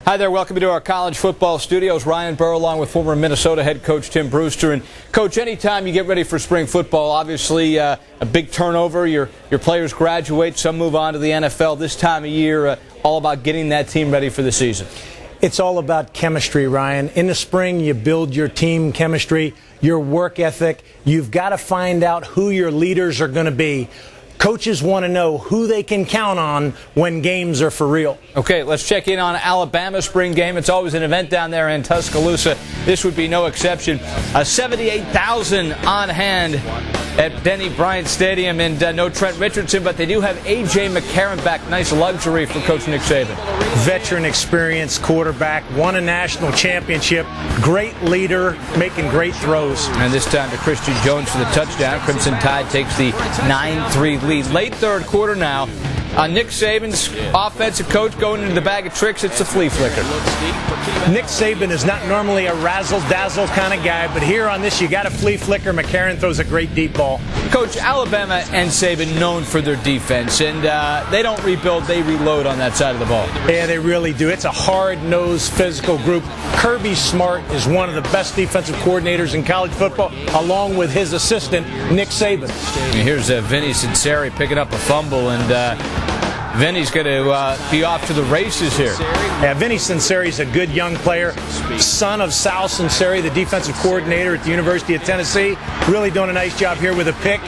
Hi there, welcome to our college football studios. Ryan Burr along with former Minnesota head coach Tim Brewster. And Coach, anytime you get ready for spring football, obviously a big turnover. Your players graduate, some move on to the NFL. This time of year, all about getting that team ready for the season. It's all about chemistry, Ryan. In the spring, you build your team chemistry, your work ethic. You've got to find out who your leaders are going to be. Coaches want to know who they can count on when games are for real. Okay, let's check in on Alabama spring game. It's always an event down there in Tuscaloosa. This would be no exception. 78,000 on hand at Denny Bryant Stadium, and no Trent Richardson, but they do have A.J. McCarron back. Nice luxury for Coach Nick Saban. Veteran, experienced quarterback, won a national championship, great leader, making great throws. And this time to Christian Jones for the touchdown. Crimson Tide takes the 9-3 lead. Late third quarter now. Nick Saban's offensive coach going into the bag of tricks. It's a flea flicker. Nick Saban is not normally a razzle-dazzle kind of guy, but here on this you got a flea flicker. McCarron throws a great deep ball. Coach, Alabama and Saban known for their defense, and they don't rebuild, they reload on that side of the ball. Yeah, they really do. It's a hard-nosed physical group. Kirby Smart is one of the best defensive coordinators in college football, along with his assistant, Nick Saban. And here's Vinny Cincinnati picking up a fumble, and Vinny's going to be off to the races here. Yeah, Vinny Cincinnati is a good young player, son of Sal Cincinnati, the defensive coordinator at the University of Tennessee. Really doing a nice job here with a pick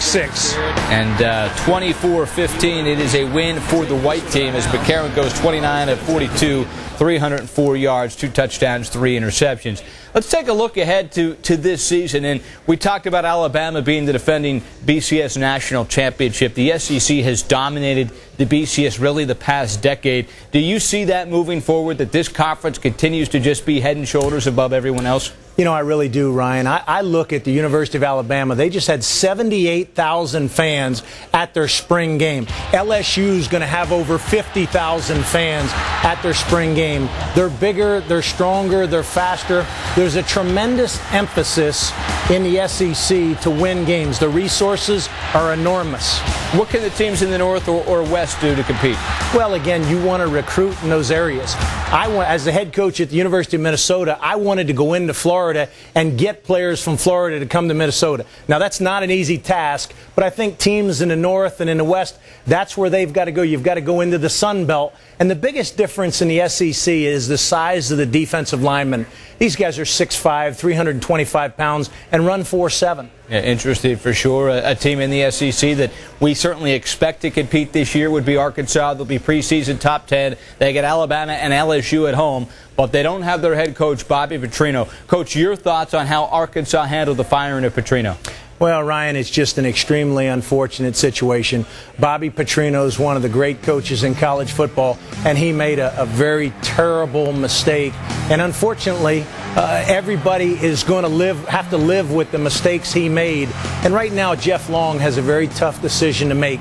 six. And 24-15, it is a win for the white team as McCarron goes 29 of 42, 304 yards, 2 touchdowns, 3 interceptions. Let's take a look ahead to this season. And we talked about Alabama being the defending BCS national championship. The SEC has dominated the BCS really the past decade. Do you see that moving forward, that this conference continues to just be head and shoulders above everyone else? You know, I really do, Ryan. I look at the University of Alabama. They just had 78,000 fans at their spring game. LSU's going to have over 50,000 fans at their spring game. They're bigger, they're stronger, they're faster. There's a tremendous emphasis in the SEC to win games. The resources are enormous. What can the teams in the North or West do to compete? Well, again, you want to recruit in those areas. As the head coach at the University of Minnesota, I wanted to go into Florida and get players from Florida to come to Minnesota. Now, that's not an easy task, but I think teams in the North and in the West, that's where they've got to go. You've got to go into the Sun Belt. And the biggest difference in the SEC is the size of the defensive linemen. These guys are 6'5", 325 pounds, and run 4.7. Yeah, interesting for sure. A team in the SEC that we certainly expect to compete this year would be Arkansas. They'll be preseason top 10. They get Alabama and LSU at home, but they don't have their head coach, Bobby Petrino. Coach, your thoughts on how Arkansas handled the firing of Petrino? Well, Ryan, it's just an extremely unfortunate situation. Bobby Petrino is one of the great coaches in college football, and he made a very terrible mistake. And unfortunately, everybody is going to have to live with the mistakes he made. And right now, Jeff Long has a very tough decision to make.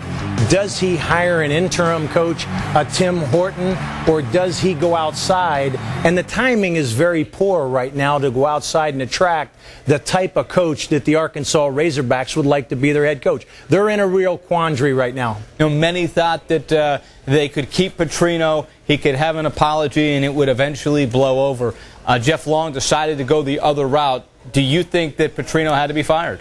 Does he hire an interim coach, a Tim Horton, or does he go outside? And the timing is very poor right now to go outside and attract the type of coach that the Arkansas Razorbacks would like to be their head coach. They're in a real quandary right now. You know, many thought that they could keep Petrino, he could have an apology, and it would eventually blow over. Jeff Long decided to go the other route. Do you think that Petrino had to be fired?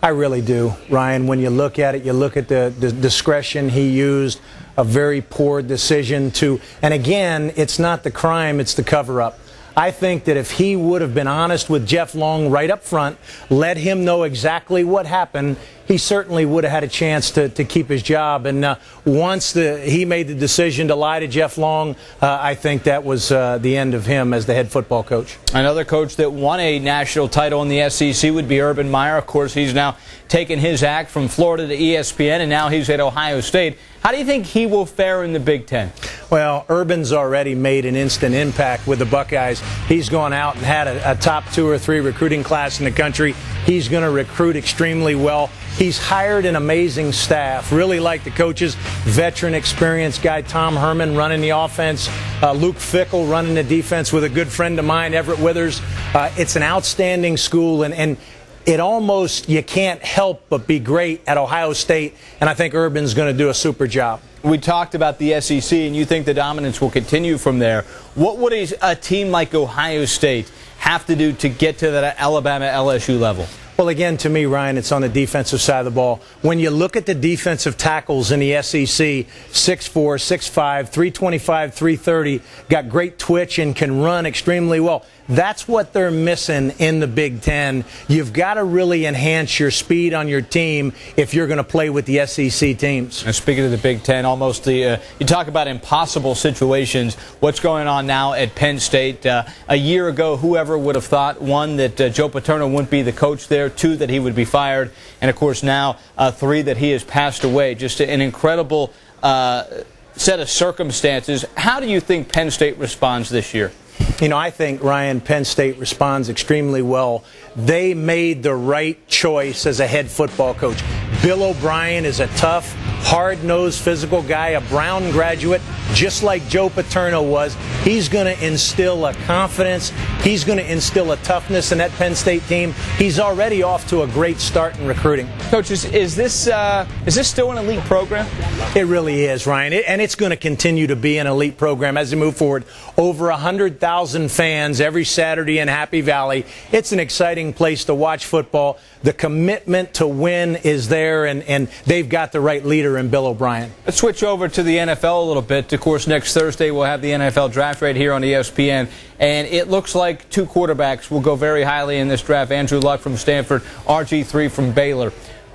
I really do, Ryan. When you look at it, you look at the discretion he used, a very poor decision to, and again, it's not the crime, it's the cover-up. I think that if he would have been honest with Jeff Long right up front, let him know exactly what happened, he certainly would have had a chance to keep his job. And once he made the decision to lie to Jeff Long, I think that was the end of him as the head football coach. Another coach that won a national title in the SEC would be Urban Meyer. Of course, he's now taken his act from Florida to ESPN, and now he's at Ohio State. How do you think he will fare in the Big Ten? Well, Urban's already made an instant impact with the Buckeyes. He's gone out and had a top 2 or 3 recruiting class in the country. He's going to recruit extremely well. He's hired an amazing staff. Really like the coaches. Veteran, experienced guy Tom Herman running the offense. Luke Fickell running the defense with a good friend of mine, Everett Withers. It's an outstanding school, and it almost, you can't help but be great at Ohio State, and I think Urban's going to do a super job. We talked about the SEC, and you think the dominance will continue from there. What would a team like Ohio State have to do to get to that Alabama-LSU level? Well, again, to me, Ryan, it's on the defensive side of the ball. When you look at the defensive tackles in the SEC, 6'4", 6'5", 325, 330, got great twitch and can run extremely well. That's what they're missing in the Big Ten. You've got to really enhance your speed on your team if you're going to play with the SEC teams. And speaking of the Big Ten, almost you talk about impossible situations. What's going on now at Penn State? A year ago, whoever would have thought, one, that Joe Paterno wouldn't be the coach there, two, that he would be fired, and of course now three, that he has passed away. Just an incredible set of circumstances. How do you think Penn State responds this year? You know, I think, Ryan, Penn State responds extremely well. They made the right choice as a head football coach. Bill O'Brien is a tough, hard-nosed, physical guy, a Brown graduate, just like Joe Paterno was. He's going to instill a confidence. He's going to instill a toughness in that Penn State team. He's already off to a great start in recruiting. Coach, is this still an elite program? It really is, Ryan, and it's going to continue to be an elite program as we move forward. Over 100,000 fans every Saturday in Happy Valley. It's an exciting place to watch football. The commitment to win is there, and they've got the right leader in Bill O'Brien. Let's switch over to the NFL a little bit. Of course, next Thursday we'll have the NFL draft right here on ESPN, and it looks like two quarterbacks will go very highly in this draft. Andrew Luck from Stanford, RG3 from Baylor.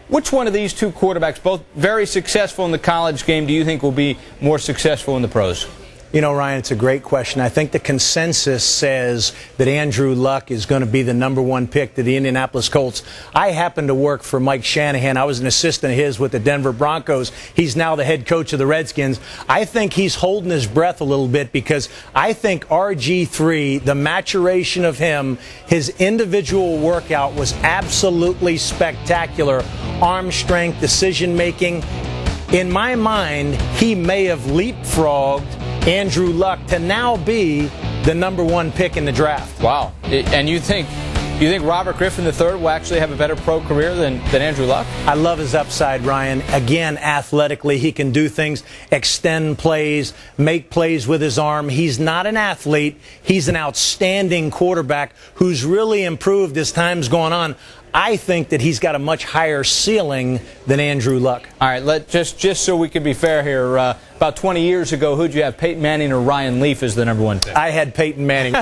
Which one of these two quarterbacks, both very successful in the college game, do you think will be more successful in the pros? You know, Ryan, it's a great question. I think the consensus says that Andrew Luck is going to be the #1 pick to the Indianapolis Colts. I happen to work for Mike Shanahan. I was an assistant of his with the Denver Broncos. He's now the head coach of the Redskins. I think he's holding his breath a little bit because I think RG3, the maturation of him, his individual workout was absolutely spectacular. Arm strength, decision making. In my mind, he may have leapfrogged Andrew Luck to now be the #1 pick in the draft. Wow. And you think Robert Griffin III will actually have a better pro career than Andrew Luck? I love his upside, Ryan. Again, athletically, he can do things, extend plays, make plays with his arm. He's not an athlete. He's an outstanding quarterback who's really improved as time's gone on. I think that he's got a much higher ceiling than Andrew Luck. All right, just so we can be fair here, about 20 years ago, who'd you have, Peyton Manning or Ryan Leaf as the #1 pick? I had Peyton Manning.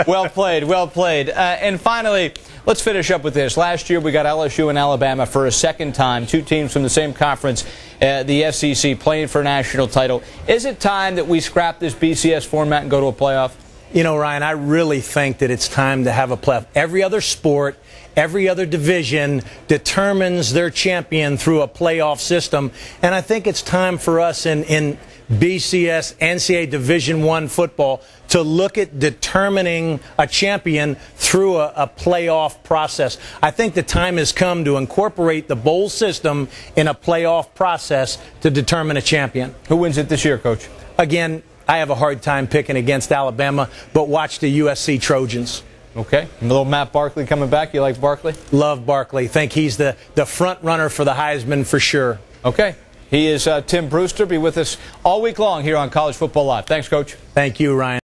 Well played, well played. And finally, let's finish up with this. Last year, we got LSU and Alabama for a second time, two teams from the same conference, the SEC, playing for a national title. Is it time that we scrap this BCS format and go to a playoff? You know, Ryan, I really think that it's time to have a playoff. Every other sport, every other division determines their champion through a playoff system. And I think it's time for us in BCS, NCAA Division I football to look at determining a champion through a playoff process. I think the time has come to incorporate the bowl system in a playoff process to determine a champion. Who wins it this year, Coach? Again, I have a hard time picking against Alabama, but watch the USC Trojans. Okay. A little Matt Barkley coming back. You like Barkley? Love Barkley. Think he's the front runner for the Heisman for sure. Okay. He is Tim Brewster. Be with us all week long here on College Football Live. Thanks, Coach. Thank you, Ryan.